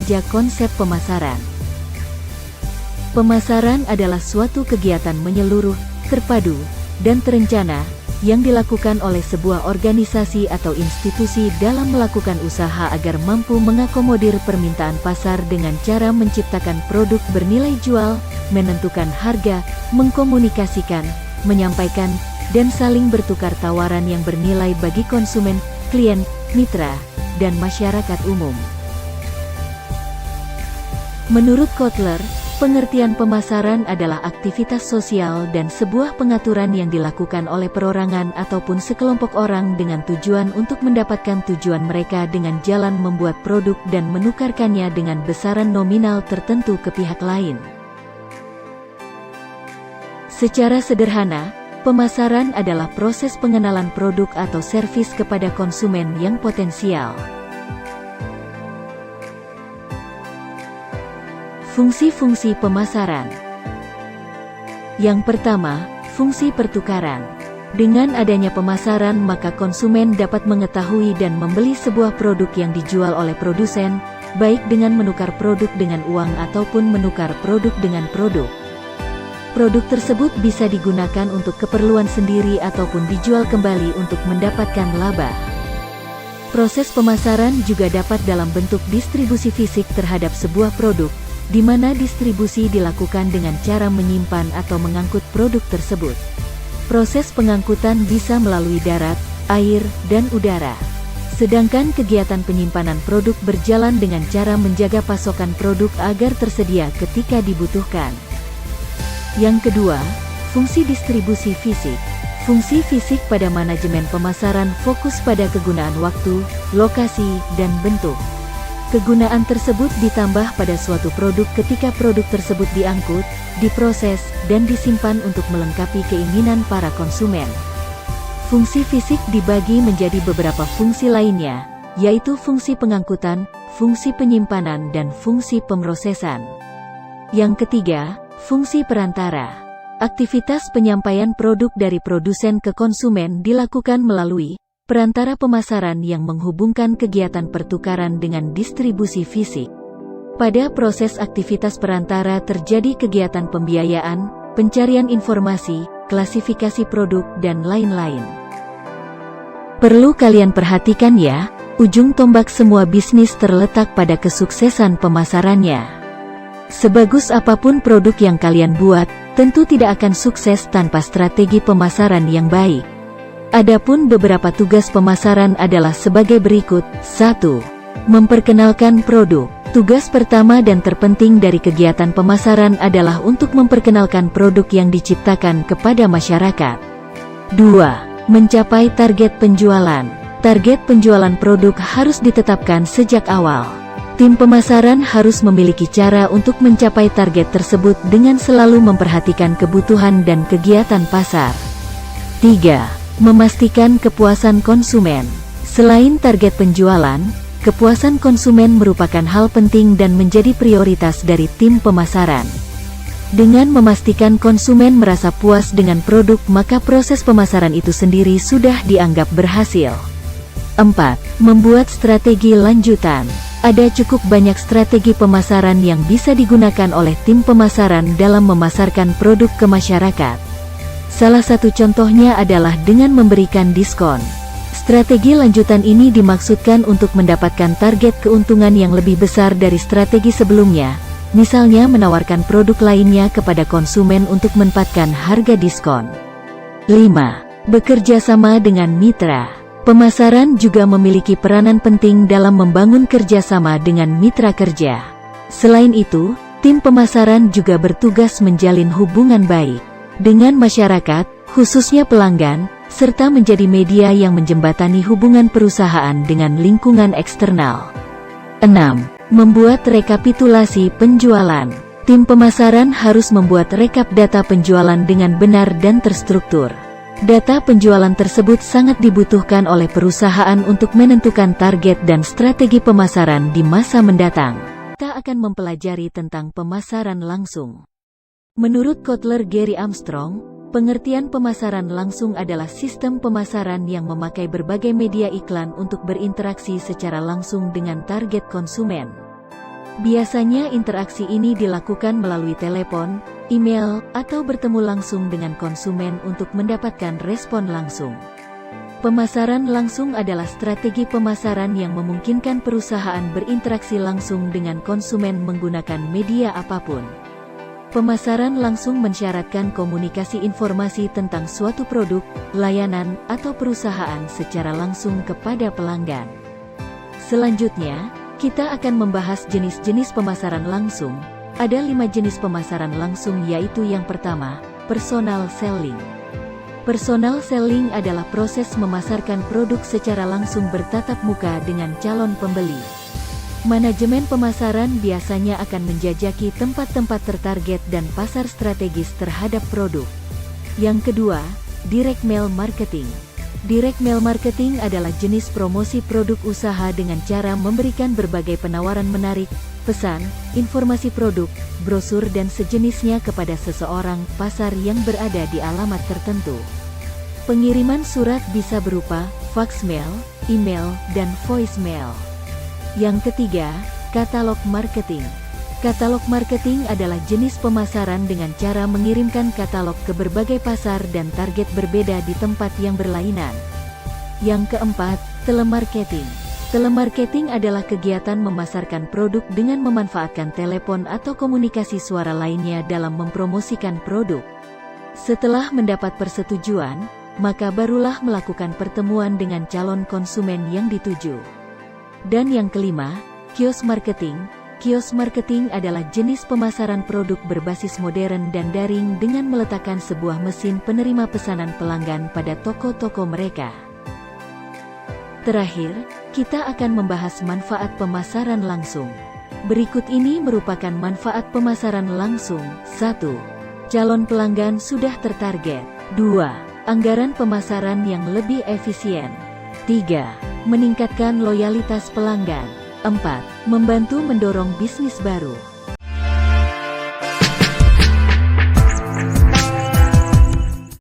saja konsep pemasaran. Pemasaran adalah suatu kegiatan menyeluruh, terpadu, dan terencana, yang dilakukan oleh sebuah organisasi atau institusi dalam melakukan usaha agar mampu mengakomodir permintaan pasar dengan cara menciptakan produk bernilai jual, menentukan harga, mengkomunikasikan, menyampaikan, dan saling bertukar tawaran yang bernilai bagi konsumen, klien, mitra, dan masyarakat umum. Menurut Kotler, pengertian pemasaran adalah aktivitas sosial dan sebuah pengaturan yang dilakukan oleh perorangan ataupun sekelompok orang dengan tujuan untuk mendapatkan tujuan mereka dengan jalan membuat produk dan menukarkannya dengan besaran nominal tertentu ke pihak lain. Secara sederhana, pemasaran adalah proses pengenalan produk atau servis kepada konsumen yang potensial. Fungsi-fungsi pemasaran. Yang pertama, fungsi pertukaran. Dengan adanya pemasaran maka konsumen dapat mengetahui dan membeli sebuah produk yang dijual oleh produsen, baik dengan menukar produk dengan uang ataupun menukar produk dengan produk. Produk tersebut bisa digunakan untuk keperluan sendiri ataupun dijual kembali untuk mendapatkan laba. Proses pemasaran juga dapat dalam bentuk distribusi fisik terhadap sebuah produk, di mana distribusi dilakukan dengan cara menyimpan atau mengangkut produk tersebut. Proses pengangkutan bisa melalui darat, air, dan udara. Sedangkan kegiatan penyimpanan produk berjalan dengan cara menjaga pasokan produk agar tersedia ketika dibutuhkan. Yang kedua, fungsi distribusi fisik. Fungsi fisik pada manajemen pemasaran fokus pada kegunaan waktu, lokasi, dan bentuk. Kegunaan tersebut ditambah pada suatu produk ketika produk tersebut diangkut, diproses, dan disimpan untuk melengkapi keinginan para konsumen. Fungsi fisik dibagi menjadi beberapa fungsi lainnya, yaitu fungsi pengangkutan, fungsi penyimpanan, dan fungsi pemrosesan. Yang ketiga, fungsi perantara. Aktivitas penyampaian produk dari produsen ke konsumen dilakukan melalui perantara pemasaran yang menghubungkan kegiatan pertukaran dengan distribusi fisik. Pada proses aktivitas perantara terjadi kegiatan pembiayaan, pencarian informasi, klasifikasi produk, dan lain-lain. Perlu kalian perhatikan ya, ujung tombak semua bisnis terletak pada kesuksesan pemasarannya. Sebagus apapun produk yang kalian buat, tentu tidak akan sukses tanpa strategi pemasaran yang baik. Adapun beberapa tugas pemasaran adalah sebagai berikut. 1. Memperkenalkan produk. Tugas pertama dan terpenting dari kegiatan pemasaran adalah untuk memperkenalkan produk yang diciptakan kepada masyarakat. 2. Mencapai target penjualan. Target penjualan produk harus ditetapkan sejak awal. Tim pemasaran harus memiliki cara untuk mencapai target tersebut dengan selalu memperhatikan kebutuhan dan kegiatan pasar. 3. Memastikan kepuasan konsumen. Selain target penjualan, kepuasan konsumen merupakan hal penting dan menjadi prioritas dari tim pemasaran. Dengan memastikan konsumen merasa puas dengan produk, maka proses pemasaran itu sendiri sudah dianggap berhasil. 4. Membuat strategi lanjutan. Ada cukup banyak strategi pemasaran yang bisa digunakan oleh tim pemasaran dalam memasarkan produk ke masyarakat. Salah satu contohnya adalah dengan memberikan diskon. Strategi lanjutan ini dimaksudkan untuk mendapatkan target keuntungan yang lebih besar dari strategi sebelumnya, misalnya menawarkan produk lainnya kepada konsumen untuk menempatkan harga diskon. 5. Bekerja sama dengan mitra. Pemasaran juga memiliki peranan penting dalam membangun kerjasama dengan mitra kerja. Selain itu, tim pemasaran juga bertugas menjalin hubungan baik dengan masyarakat, khususnya pelanggan, serta menjadi media yang menjembatani hubungan perusahaan dengan lingkungan eksternal. 6. Membuat rekapitulasi penjualan. Tim pemasaran harus membuat rekap data penjualan dengan benar dan terstruktur. Data penjualan tersebut sangat dibutuhkan oleh perusahaan untuk menentukan target dan strategi pemasaran di masa mendatang. Kita akan mempelajari tentang pemasaran langsung. Menurut Kotler Gary Armstrong, pengertian pemasaran langsung adalah sistem pemasaran yang memakai berbagai media iklan untuk berinteraksi secara langsung dengan target konsumen. Biasanya interaksi ini dilakukan melalui telepon, email, atau bertemu langsung dengan konsumen untuk mendapatkan respon langsung. Pemasaran langsung adalah strategi pemasaran yang memungkinkan perusahaan berinteraksi langsung dengan konsumen menggunakan media apapun. Pemasaran langsung mensyaratkan komunikasi informasi tentang suatu produk, layanan, atau perusahaan secara langsung kepada pelanggan. Selanjutnya, kita akan membahas jenis-jenis pemasaran langsung. Ada 5 jenis pemasaran langsung, yaitu yang pertama, personal selling. Personal selling adalah proses memasarkan produk secara langsung bertatap muka dengan calon pembeli. Manajemen pemasaran biasanya akan menjajaki tempat-tempat tertarget dan pasar strategis terhadap produk. Yang kedua, direct mail marketing. Direct mail marketing adalah jenis promosi produk usaha dengan cara memberikan berbagai penawaran menarik, pesan, informasi produk, brosur dan sejenisnya kepada seseorang pasar yang berada di alamat tertentu. Pengiriman surat bisa berupa fax mail, email, dan voicemail. Yang ketiga, katalog marketing. Katalog marketing adalah jenis pemasaran dengan cara mengirimkan katalog ke berbagai pasar dan target berbeda di tempat yang berlainan. Yang keempat, telemarketing. Telemarketing adalah kegiatan memasarkan produk dengan memanfaatkan telepon atau komunikasi suara lainnya dalam mempromosikan produk. Setelah mendapat persetujuan, maka barulah melakukan pertemuan dengan calon konsumen yang dituju. Dan yang kelima, kios marketing. Kios marketing adalah jenis pemasaran produk berbasis modern dan daring dengan meletakkan sebuah mesin penerima pesanan pelanggan pada toko-toko mereka. Terakhir, kita akan membahas manfaat pemasaran langsung. Berikut ini merupakan manfaat pemasaran langsung. 1. Calon pelanggan sudah tertarget. 2. Anggaran pemasaran yang lebih efisien. 3. Meningkatkan loyalitas pelanggan. 4. Membantu mendorong bisnis baru.